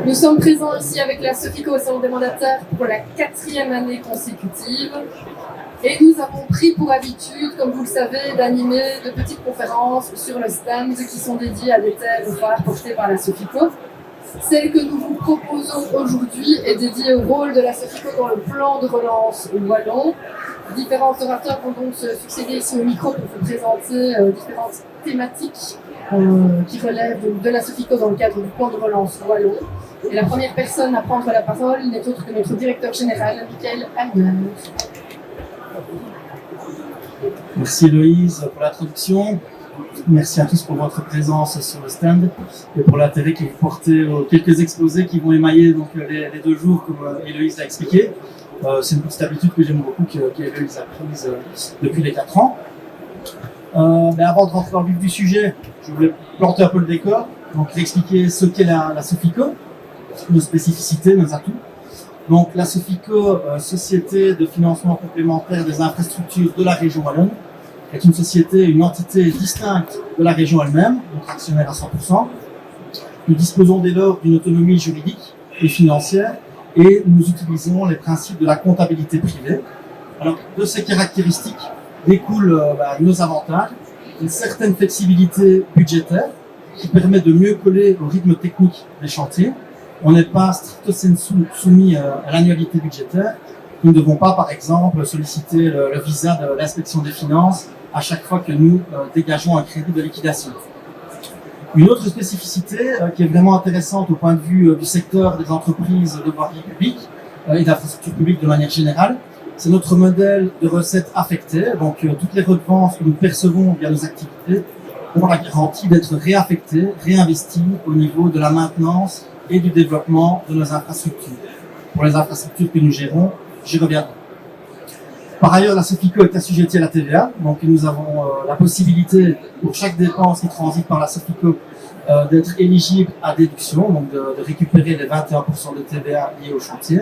Nous sommes présents ici avec la Sofico au Salon des mandataires pour la 4e année consécutive. Et nous avons pris pour habitude, comme vous le savez, d'animer de petites conférences sur le stand qui sont dédiées à des thèmes phares portés par la Sofico. Celle que nous vous proposons aujourd'hui est dédiée au rôle de la Sofico dans le plan de relance wallon. Différents orateurs vont donc se succéder ici au micro pour vous présenter différentes thématiques qui relèvent de la Sofico dans le cadre du plan de relance wallon. Et la première personne à prendre la parole n'est autre que notre directeur général, Michael Almer. Merci Héloïse pour l'introduction. Merci à tous pour votre présence sur le stand et pour l'intérêt que vous portez aux quelques exposés qui vont émailler donc, les 2 jours, comme Héloïse l'a expliqué. C'est une petite habitude que j'aime beaucoup, qu'Héloïse a prise depuis les 4 ans. Mais avant de rentrer dans le vif du sujet, je voulais planter un peu le décor, donc expliquer ce qu'est la Sofico, nos spécificités, nos atouts. Donc la Sofico, Société de financement complémentaire des infrastructures de la région wallonne, est une société, une entité distincte de la région elle-même, donc actionnaire à 100%. Nous disposons dès lors d'une autonomie juridique et financière et nous utilisons les principes de la comptabilité privée. Alors, de ces caractéristiques découlent nos avantages, une certaine flexibilité budgétaire qui permet de mieux coller au rythme technique des chantiers. On n'est pas stricto sensu soumis à l'annualité budgétaire. Nous ne devons pas, par exemple, solliciter le visa de l'inspection des finances à chaque fois que nous dégageons un crédit de liquidation. Une autre spécificité qui est vraiment intéressante au point de vue du secteur des entreprises de voirie publique et d'infrastructures publiques de manière générale, c'est notre modèle de recettes affectées. Donc toutes les redevances que nous percevons via nos activités ont la garantie d'être réaffectées, réinvesties au niveau de la maintenance et du développement de nos infrastructures. Pour les infrastructures que nous gérons, j'y reviendrai. Par ailleurs, la Sofico est assujettie à la TVA, donc nous avons la possibilité pour chaque dépense qui transite par la Sofico d'être éligible à déduction, donc de récupérer les 21% de TVA liés au chantier.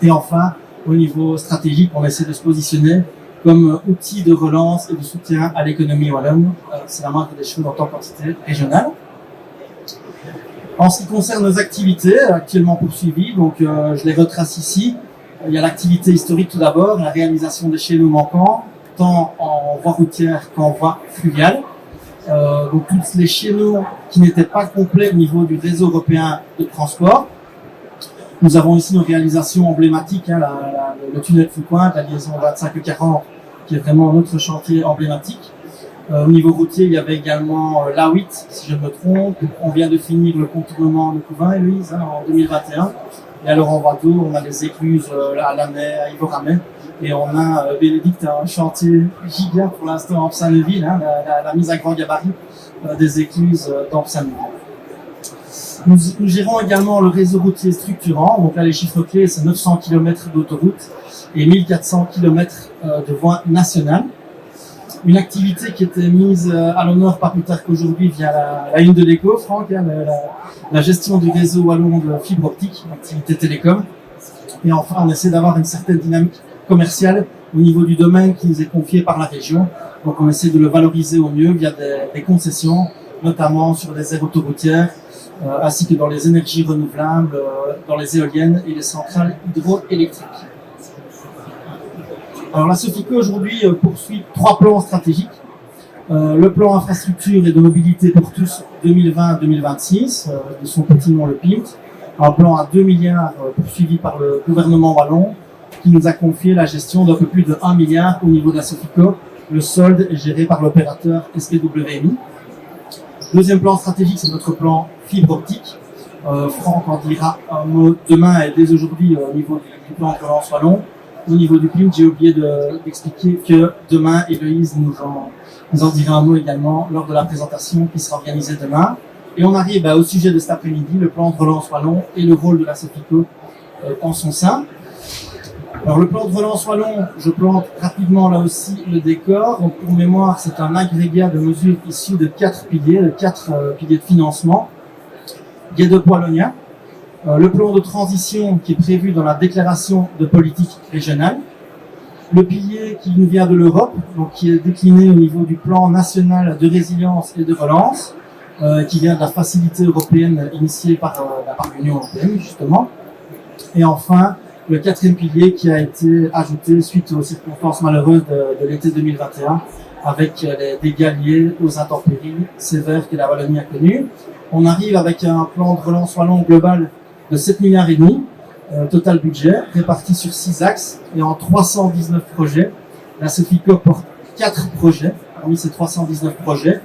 Et enfin, au niveau stratégique, on essaie de se positionner comme outil de relance et de soutien à l'économie wallonne. C'est la marque des chevaux en tant qu'entité régionale. En ce qui concerne nos activités actuellement poursuivies, donc je les retrace ici. Il y a l'activité historique tout d'abord, la réalisation des chaînons manquants, tant en voie routière qu'en voie fluviale. Donc tous les chaînons qui n'étaient pas complets au niveau du réseau européen de transport. Nous avons ici nos réalisations emblématiques, le tunnel Foucault, la liaison 25-40, qui est vraiment notre chantier emblématique. Au niveau routier, il y avait également l'A8, si je ne me trompe. On vient de finir le contournement de Couvain, Héloïse, en 2021. Et alors en voie d'eau, on a les écluses à Lamay, à Ivoramay. Et on a, Bénédicte, un chantier giga pour l'instant en Saint-Neuville, la mise à grand gabarit des écluses dans Saint-Neuville. Nous gérons également le réseau routier structurant. Donc là, les chiffres clés, c'est 900 km d'autoroute et 1400 km de voies nationales. Une activité qui était mise à l'honneur pas plus tard qu'aujourd'hui via la une de l'écho, Franck, la gestion du réseau wallon de fibre optique, activité télécom. Et enfin, on essaie d'avoir une certaine dynamique commerciale au niveau du domaine qui nous est confié par la région. Donc on essaie de le valoriser au mieux via des concessions, notamment sur les aires autoroutières, ainsi que dans les énergies renouvelables, dans les éoliennes et les centrales hydroélectriques. Alors la Sofico aujourd'hui poursuit 3 plans stratégiques. Le plan infrastructure et de mobilité pour tous 2020-2026, de son petit nom le PIMT. Un plan à 2 milliards poursuivi par le gouvernement wallon qui nous a confié la gestion d'un peu plus de 1 milliard au niveau de la Sofico. Le solde est géré par l'opérateur SPWMI. Deuxième plan stratégique, c'est notre plan fibre optique. Franck en dira un mot demain et dès aujourd'hui au niveau du plan de relance wallon. Au niveau du PIM, j'ai oublié d'expliquer que demain, Héloïse nous en dira un mot également lors de la présentation qui sera organisée demain. Et on arrive au sujet de cet après-midi, le plan de relance wallon et le rôle de la Sofico en son sein. Alors le plan de relance wallon, je plante rapidement là aussi le décor. Donc pour mémoire, c'est un agrégat de mesures issues de 4 piliers, de 4 piliers de financement. GEDOP Wallonia, le plan de transition qui est prévu dans la déclaration de politique régionale, le pilier qui nous vient de l'Europe, donc qui est décliné au niveau du plan national de résilience et de relance, qui vient de la facilité européenne initiée par l'Union européenne, justement. Et enfin, le quatrième pilier qui a été ajouté suite aux circonstances malheureuses de l'été 2021, avec les dégâts liés aux intempéries sévères que la Wallonie a connues. On arrive avec un plan de relance wallon global de 7,5 milliards, total budget, réparti sur 6 axes et en 319 projets. La Sofico porte 4 projets, parmi ces 319 projets,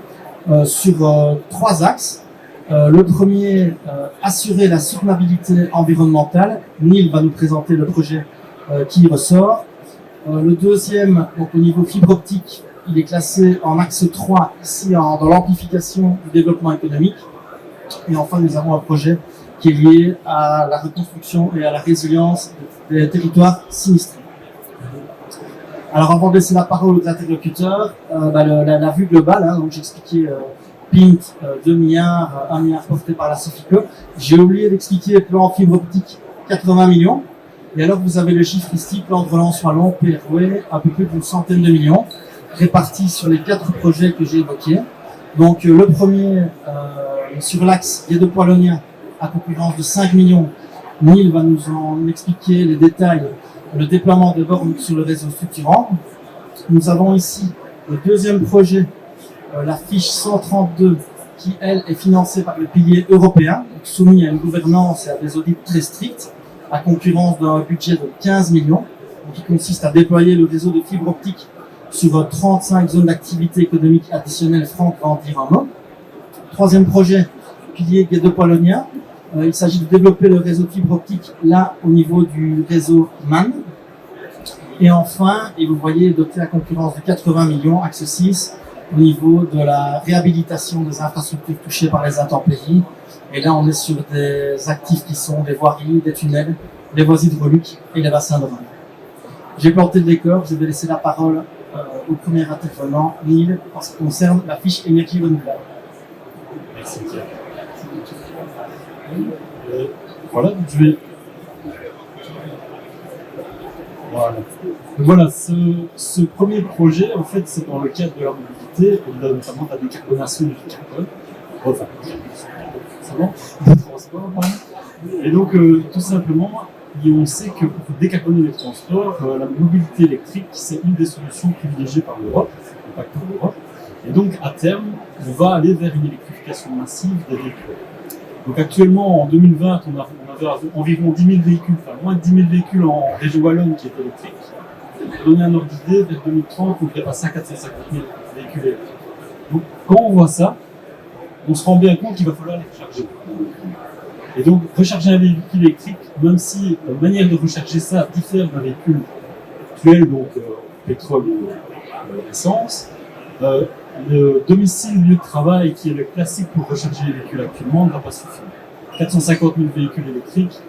sur 3 axes. Le premier, assurer la soutenabilité environnementale. Neil va nous présenter le projet qui y ressort. Le deuxième, donc au niveau fibre optique, il est classé en axe 3, ici dans l'amplification du développement économique. Et enfin, nous avons un projet qui est lié à la reconstruction et à la résilience des territoires sinistrés. Alors, avant de laisser la parole aux interlocuteurs, la vue globale, donc j'expliquais PINT, 2 milliards, 1 milliard porté par la Sofico. J'ai oublié d'expliquer le plan fibre optique, 80 millions. Et alors, vous avez le chiffre ici, plan de relance wallon, PRW, un peu plus d'une centaine de millions, répartis sur les 4 projets que j'ai évoqués. Donc, le premier, sur l'axe Guédop-Wallonia, à concurrence de 5 millions. Neil va nous en expliquer les détails, le déploiement des bornes sur le réseau structurant. Nous avons ici le deuxième projet, la fiche 132, qui, elle, est financée par le pilier européen, donc soumis à une gouvernance et à des audits très stricts, à concurrence d'un budget de 15 millions, qui consiste à déployer le réseau de fibre optique sur 35 zones d'activité économique additionnelles franco-environnement. Troisième projet, pilier Guédop-Wallonia. Il s'agit de développer le réseau fibre optique là au niveau du réseau MAN. Et enfin, et vous voyez, doté à concurrence de 80 millions, axe 6, au niveau de la réhabilitation des infrastructures touchées par les intempéries. Et là, on est sur des actifs qui sont des voiries, des tunnels, les voies hydrauliques et les bassins de Rhône. J'ai planté le décor, je vais laisser la parole au premier intervenant, Neil, en ce qui concerne la fiche énergie renouvelable. Merci Pierre. Voilà, je vais. Voilà, ce premier projet, en fait, c'est dans le cadre de la mobilité, notamment de la décarbonation du carbone, enfin, du transport, pardon. Et donc, tout simplement, on sait que pour décarboner les transports, la mobilité électrique, c'est une des solutions privilégiées par l'Europe, pas que l'Europe. Et donc, à terme, on va aller vers une électrification massive des véhicules. Donc, actuellement, en 2020, on avait environ 10 000 véhicules, enfin moins de 10 000 véhicules en région wallonne qui étaient électriques. Pour donner un ordre d'idée, vers 2030, on devrait passer à 450 000 véhicules électriques. Donc, quand on voit ça, on se rend bien compte qu'il va falloir les recharger. Et donc, recharger un véhicule électrique, même si la manière de recharger ça diffère d'un véhicule actuel, donc pétrole ou essence, le domicile, lieu de travail, qui est le classique pour recharger les véhicules actuellement, ne va pas suffire. 450 000 véhicules électriques,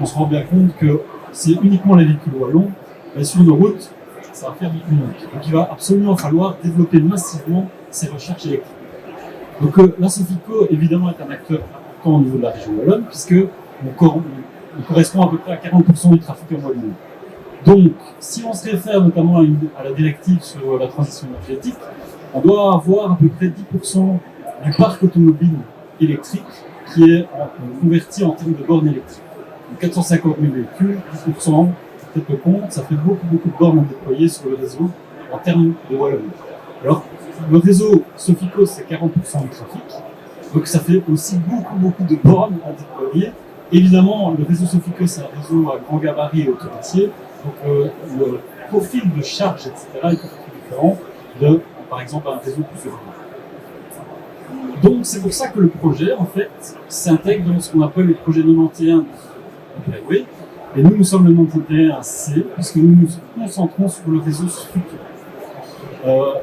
on se rend bien compte que c'est uniquement les véhicules wallons, et sur nos routes, ça va faire une minute. Donc il va absolument falloir développer massivement ces recharges électriques. Donc la Sofico, évidemment, est un acteur important au niveau de la région wallonne, puisque on correspond à peu près à 40% du trafic en Wallonie. Donc, si on se réfère notamment à la directive sur la transition énergétique, on doit avoir à peu près 10% du parc automobile électrique qui est converti en termes de bornes électriques. Donc 450 000 véhicules, 10%, faites le compte, ça fait beaucoup de bornes à déployer sur le réseau en termes de Wallonie. Alors, le réseau Sofico, c'est 40% du trafic, donc ça fait aussi beaucoup de bornes à déployer. Évidemment, le réseau Sofico, c'est un réseau à grand gabarit et autoroutier, donc le profil de charge, etc., est beaucoup plus différent de, par exemple, un réseau plus urbain. Donc c'est pour ça que le projet, en fait, s'intègre dans ce qu'on appelle le projet 91 de PRW, et nous sommes le 91C, puisque nous nous concentrons sur le réseau structuré.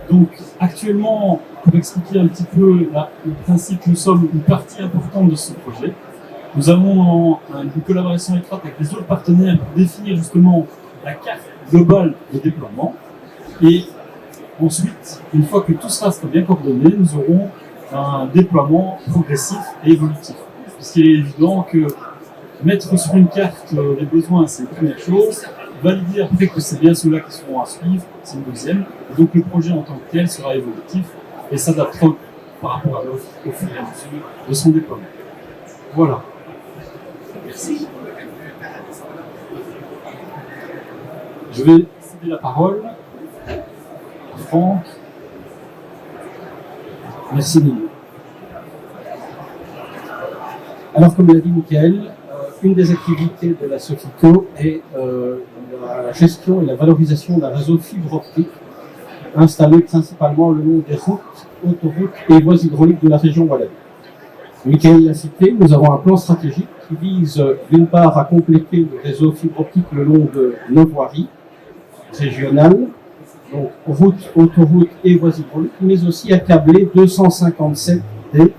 Donc actuellement, pour expliquer un petit peu le principe, nous sommes une partie importante de ce projet. Nous avons une collaboration étroite avec les autres partenaires pour définir justement la carte globale de déploiement. Et ensuite, une fois que tout cela sera bien coordonné, nous aurons un déploiement progressif et évolutif. Puisqu'il est évident que mettre sur une carte les besoins, c'est une première chose. Valider après que c'est bien ceux-là qui seront à suivre, c'est une deuxième. Et donc le projet en tant que tel sera évolutif et s'adaptera par rapport à l'offre au fur et à mesure de son déploiement. Voilà. Merci. Je vais céder la parole à Franck. Merci Nino. Alors, comme l'a dit Michael, une des activités de la Sofico est la gestion et la valorisation d'un réseau fibre optique installé principalement le long des routes, autoroutes et voies hydrauliques de la région Wallonie. Michael l'a cité, nous avons un plan stratégique qui vise d'une part à compléter le réseau fibre optique le long de nos voiries régionales, donc routes, autoroutes et voies hydrauliques, mais aussi à câbler 257 des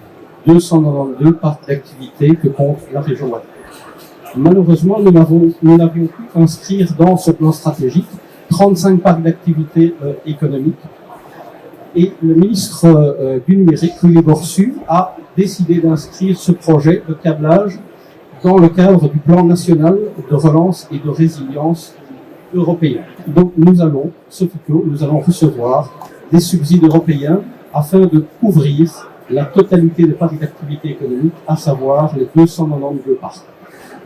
292 parcs d'activité que compte la région Wallonie. Malheureusement, nous n'avions pu inscrire dans ce plan stratégique 35 parcs d'activité économiques. Et le ministre du numérique, Louis Borsu, a décidé d'inscrire ce projet de câblage dans le cadre du plan national de relance et de résilience européen. Donc nous allons recevoir des subsides européens afin de couvrir la totalité des parcs d'activité économique, à savoir les 292 parcs.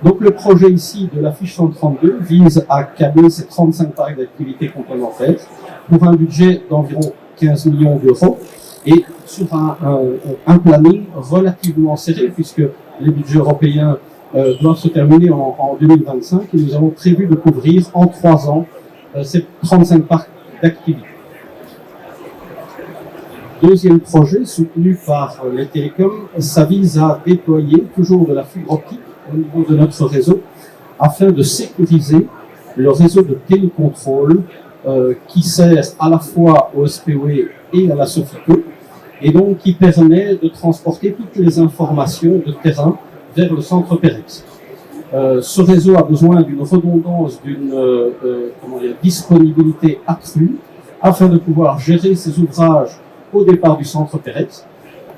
Donc le projet ici de la fiche 132 vise à câbler ces 35 parcs d'activité complémentaires pour un budget d'environ 15 millions d'euros et sur un planning relativement serré puisque les budgets européens doivent se terminer en 2025 et nous avons prévu de couvrir en 3 ans ces 35 parcs d'activité. Deuxième projet soutenu par les télécoms, ça vise à déployer toujours de la fibre optique au niveau de notre réseau afin de sécuriser le réseau de télécontrôle qui sert à la fois au SPOE et à la Sofico et donc qui permet de transporter toutes les informations de terrain vers le centre PEREX. Ce réseau a besoin d'une redondance, d'une disponibilité accrue afin de pouvoir gérer ses ouvrages au départ du centre PEREX.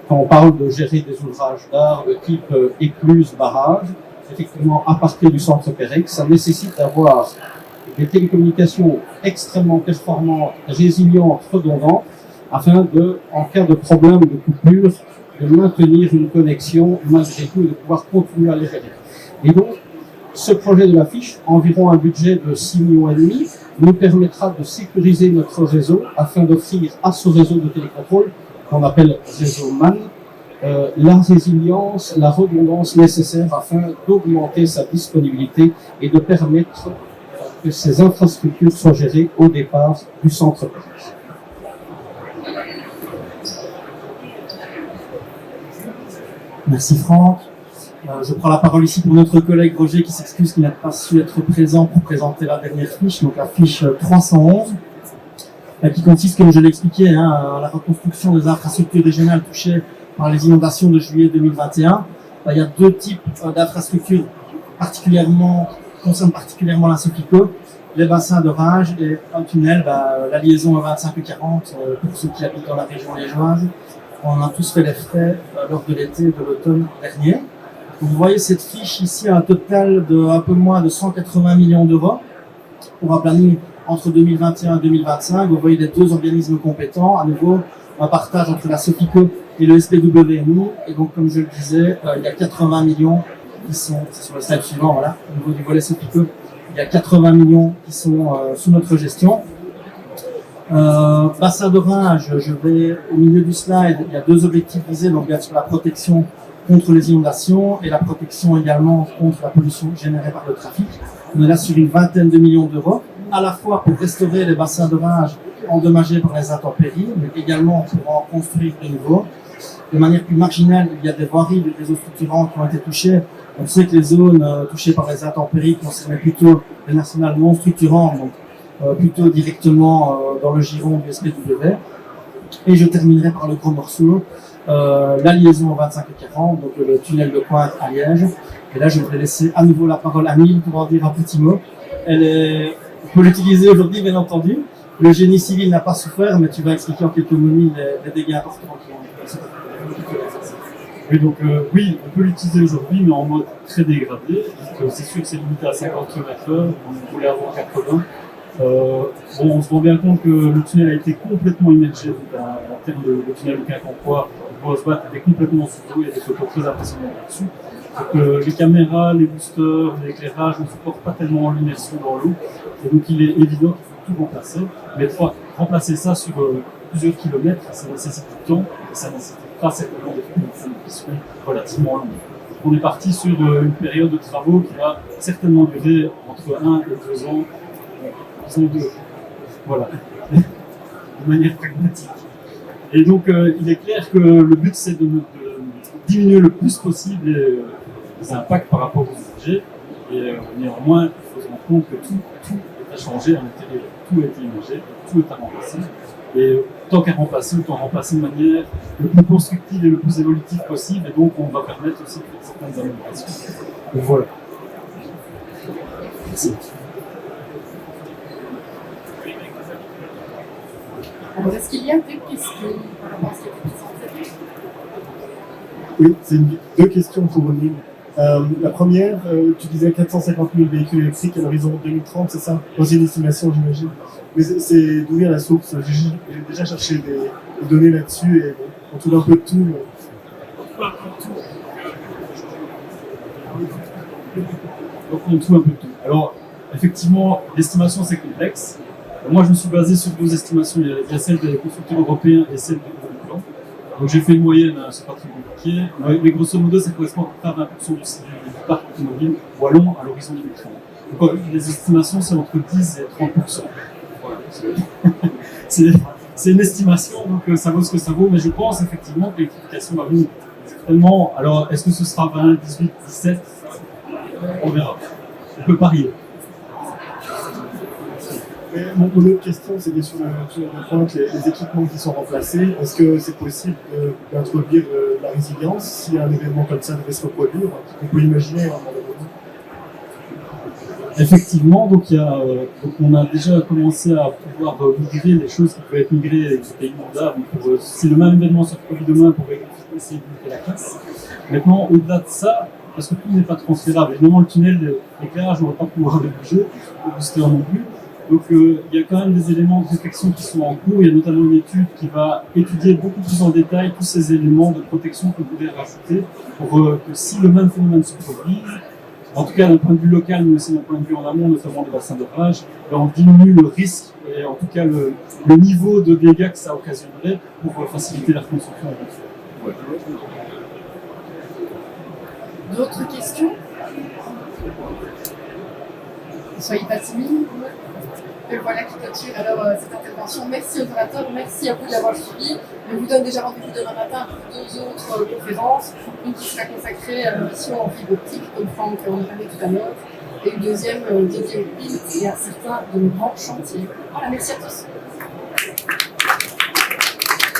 Quand on parle de gérer des ouvrages d'art de type écluse, barrage, effectivement, à partir du centre PEREX, ça nécessite d'avoir des télécommunications extrêmement performantes, résilientes, redondantes, afin de, en cas de problème de coupure, de maintenir une connexion malgré tout et de pouvoir continuer à les gérer. Et donc, ce projet de la fiche, environ un budget de 6,5 millions, nous permettra de sécuriser notre réseau afin d'offrir à ce réseau de télécontrôle, qu'on appelle réseau MAN, la résilience, la redondance nécessaire afin d'augmenter sa disponibilité et de permettre que ces infrastructures soient gérées au départ du centre PEREX. Merci Franck. Je prends la parole ici pour notre collègue Roger qui s'excuse qu'il n'a pas su être présent pour présenter la dernière fiche, donc la fiche 311, qui consiste, comme je l'ai expliqué, à la reconstruction des infrastructures régionales touchées par les inondations de juillet 2021. Il y a 2 types d'infrastructures qui concernent particulièrement la Sofico, les bassins d'orage et un tunnel, la liaison 25 et 40 pour ceux qui habitent dans la région liégeoise. On a tous fait les frais lors de l'été de l'automne dernier. Vous voyez cette fiche ici à un total de un peu moins de 180 millions d'euros pour un planning entre 2021 et 2025. Vous voyez les 2 organismes compétents, à nouveau un partage entre la Sofico et le SPWMI. Et donc, comme je le disais, il y a 80 millions qui sont, c'est sur le slide suivant, voilà, au niveau du volet Sofico, il y a 80 millions qui sont sous notre gestion. Bassin d'orage, je vais au milieu du slide, il y a 2 objectifs visés, donc bien sûr la protection contre les inondations et la protection également contre la pollution générée par le trafic. On est là sur une vingtaine de millions d'euros, à la fois pour restaurer les bassins d'orage endommagés par les intempéries, mais également pour en construire de nouveaux. De manière plus marginale, il y a des voiries de réseaux structurants qui ont été touchées. On sait que les zones touchées par les intempéries concernaient plutôt les nationales non structurantes, donc plutôt directement dans le giron du SPW. Et je terminerai par le gros morceau, la liaison 25 et 40, donc le tunnel de Pointe à Liège. Et là, je vais laisser à nouveau la parole à Mille pour en dire un petit mot. On peut l'utiliser aujourd'hui, bien entendu. Le génie civil n'a pas souffert, mais tu vas expliquer en quelques minutes les dégâts importants qui ont été. Oui, donc oui, on peut l'utiliser aujourd'hui, mais en mode très dégradé. C'est sûr que c'est limité à 50 km/h, on voulait avoir 80. On se rend bien compte que le tunnel a été complètement immergé, donc en termes de tunnel de Quincampoix, Rosbat était complètement sous l'eau, il y a des photos très impressionnantes là-dessus. Donc les caméras, les boosters, l'éclairage ne supportent pas tellement l'immersion dans l'eau, et donc il est évident qu'il faut tout remplacer. Mais remplacer ça sur plusieurs kilomètres, ça nécessite du temps, et ça nécessitera certainement des formations qui seront relativement longues. On est parti sur une période de travaux qui va certainement durer entre 1 et 2 ans, disons 2, voilà, de manière pragmatique. Et donc il est clair que le but c'est de diminuer le plus possible les impacts par rapport aux objets, et néanmoins il faut se rendre compte que tout est à changer à l'intérieur, tout a été imagé, tout est à remplacer. Et tant qu'à remplacer, autant remplacer de manière le plus constructive et le plus évolutive possible, et donc on va permettre aussi de faire certaines améliorations. Donc voilà. Merci. Alors, est-ce qu'il y a des questions par rapport à ce qui a été présenté? Oui, c'est deux questions pour Nîmes. La première, tu disais 450 000 véhicules électriques à l'horizon 2030, c'est ça? Dans une estimation, j'imagine. Mais c'est d'où vient la source? J'ai déjà cherché des données là-dessus et bon, on trouve un peu de tout. Donc on trouve un peu de tout. Alors, effectivement, l'estimation c'est complexe. Moi, je me suis basé sur deux estimations. Il y a celle des constructeurs européens et celle du groupe blanc. Donc j'ai fait une moyenne, c'est pas très compliqué. Mais grosso modo, ça correspond à 20% du parc automobile wallon à l'horizon 2030. Donc les estimations, c'est entre 10 et 30%. Voilà. C'est une estimation, donc ça vaut ce que ça vaut. Mais je pense effectivement que l'électrification va venir certainement. Alors, est-ce que ce sera 20, 18, 17 ? On verra. On peut parier. Mais mon autre question, c'était sur le point que les équipements qui sont remplacés, est-ce que c'est possible d'introduire la résilience si un événement comme ça devait se reproduire? On peut imaginer un moment donné. Effectivement, donc on a déjà commencé à pouvoir migrer les choses qui peuvent être migrées avec des pays mandats. Si le même événement se reproduit demain, on pourrait essayer de limiter la casse. Maintenant, au-delà de ça, parce que tout n'est pas transférable, évidemment le tunnel, l'éclairage, on ne va pas pouvoir le bouger, le booster non plus. Donc il y a quand même des éléments de réflexion qui sont en cours. Il y a notamment une étude qui va étudier beaucoup plus en détail tous ces éléments de protection qu'on pourrait rajouter pour que si le même phénomène se produise, en tout cas d'un point de vue local, mais aussi d'un point de vue en amont, notamment des bassins d'orage, on diminue le risque et en tout cas le niveau de dégâts que ça occasionnerait pour faciliter la reconstruction. Ouais. D'autres questions? Soyez pas timides. Et voilà qui clôture alors cette intervention. Merci aux orateurs, merci à vous de l'avoir suivi. Je vous donne déjà rendez-vous demain matin pour deux autres conférences. Une qui sera consacrée à l'ambition en fibre optique, comme Franck en a parlé tout à l'heure, et une deuxième dédiée aux piles et à certains de nos grands chantiers. Voilà, merci à tous.